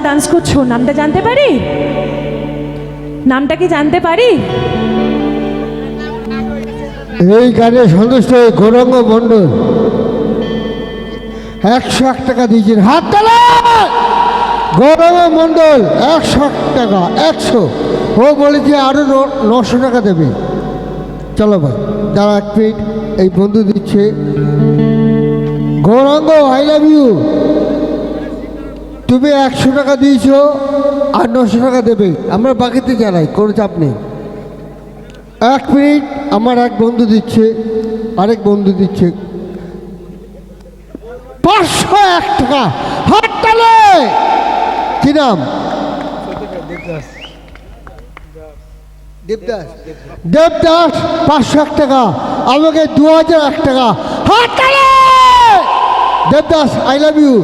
Dance করছো, নামটা জানতে পারি? নামটা কি জানতে পারি? এই গানে সন্তুষ্ট গৌরাঙ্গ মণ্ডল 101 টাকা দিয়েছেন। হাত তালা। গৌরাঙ্গ মণ্ডল 101 টাকা, 100। ও বলেছে আরো 900 টাকা দেবে। চলো ভাই, দাঁড়া এক মিনিট, এই বন্ধু দিচ্ছে। Gauranga, I love you. তুমি 100 টাকা দিয়েছো, আর 900 টাকা দেবে। আমরা বাকিতে জানাই, কোনো চাপ নেই। এক মিনিট, আমার এক বন্ধু দিচ্ছে, আরেক বন্ধু দিচ্ছে 501 টাকা। হাত তালে। কি নাম? দেবদাস। দেবদাস 501 টাকা, আমাকে 2001 টাকা। হাত তালে। Devdas, I love you.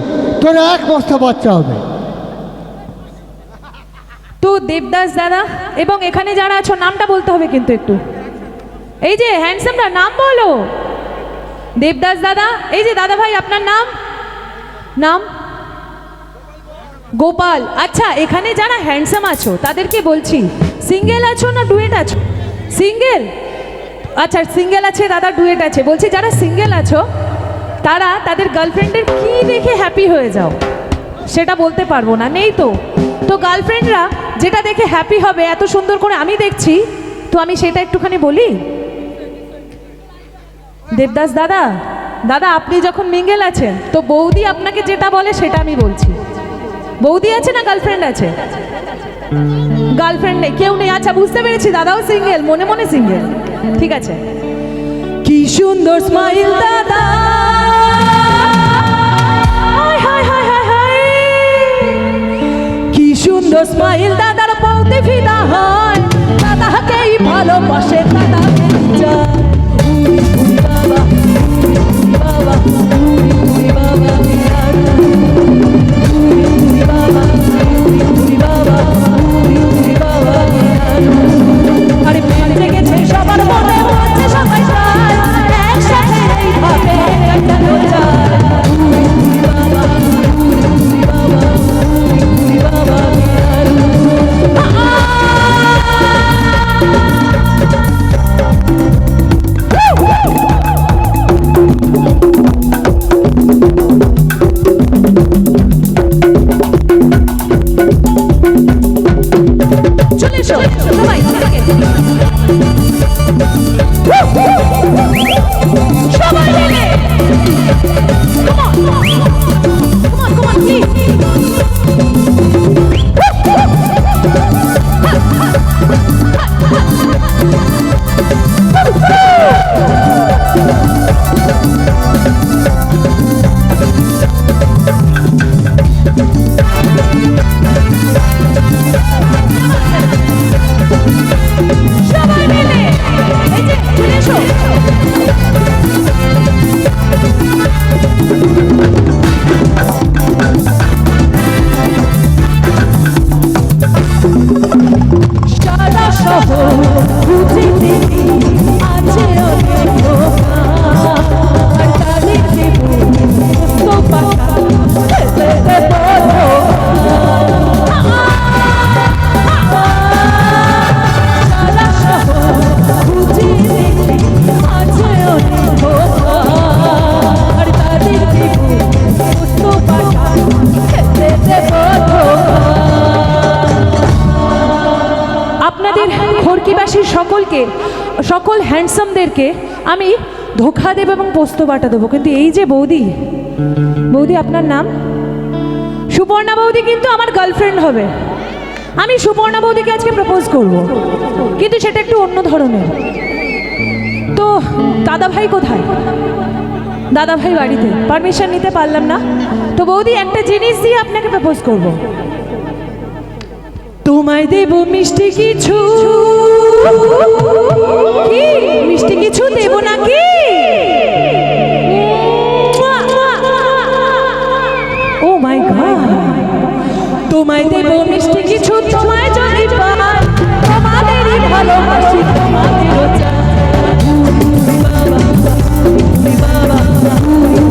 তোর এক বস্তা বাচ্চা হবে। তো দেবদাস দাদা এবং এখানে যারা আছো নামটা বলতে হবে কিন্তু একটু। এই যে হ্যান্ডসামরা, নাম বলো। দেবদাস দাদা, এই যে দাদা ভাই, আপনার নাম? নাম গোপাল। আচ্ছা, এখানে যারা হ্যান্ডসাম আছো তাদেরকে বলছি, সিঙ্গেল আছো না ডুয়েট আছো? সিঙ্গেল। আচ্ছা, সিঙ্গেল আছে দাদা, ডুয়েট আছে। বলছি যারা সিঙ্গেল আছো তারা তাদের গার্লফ্রেন্ডের কি দেখে হ্যাপি হয়ে যাও সেটা বলতে পারবো না, নেই তো। তো গার্লফ্রেন্ডরা যেটা দেখে হ্যাপি হবে এত সুন্দর করে আমি দেখছি, তো আমি সেটা একটুখানি বলি। দেবদাস দাদা, দাদা আপনি যখন মিঙ্গেল আছেন তো বৌদি আপনাকে যেটা বলে সেটা আমি বলছি। বৌদি আছে না গার্লফ্রেন্ড আছে? গার্লফ্রেন্ড নেই, কেউ নেই। আচ্ছা, বুঝতে পেরেছি, দাদাও সিঙ্গেল, মনে মনে সিঙ্গেল। ঠিক আছে। কি সুন্দর স্মাইল দাদা, কি সুন্দর স্মাইল দাদার, বলতে ফিদা হয়। দাদাকেই ভালোবাসে, দাদাকে চায়। বাবা বাবা বাবা আরে প্রেম জেগেছে সবার মনে, বলছে সবাই চায় একসাথে এইভাবে কাটানো যায়। বাবা বাবা বাবা সবাই মিলে Come on, please. সবাই মিলে এই যে চলে এসো সারা শহর বুঝিতে আছে অনেক ধোঁকা আর তাদের জীবন সুস্থ পাকা খেতে দেব সারা শহর বুঝিতে আছে অনেক ধোঁকা আর তাদের জীবন সুস্থ পাকা খেতে দেব আপনাদের খড়কিবাসীর সকল হ্যান্ডসামদেরকে আমি ধোঁকা দেব এবং পোস্ত বাটা দেবো, কিন্তু এই যে বৌদি আপনার নাম সুপর্ণা বৌদি কিন্তু আমার গার্লফ্রেন্ড হবে। আমি সুপর্ণা বৌদিকে আজকে প্রপোজ করব, কিন্তু সেটা একটু অন্য ধরনের। তো দাদাভাই কোথায়? দাদাভাই বাড়িতে, পারমিশন নিতে পারলাম না। তো বৌদি একটা জিনিস দিয়ে আপনাকে প্রপোজ করব। তোমায় দেব মিষ্টি কিছু, কি মিষ্টি কিছু দেব নাকি? ও মাই গড, তোমায় দেব মিষ্টি কিছু, তোমায় যদি পাই তোমাদেরই ভালোবাসি, তোমাদেরও চাই বাবা বাবা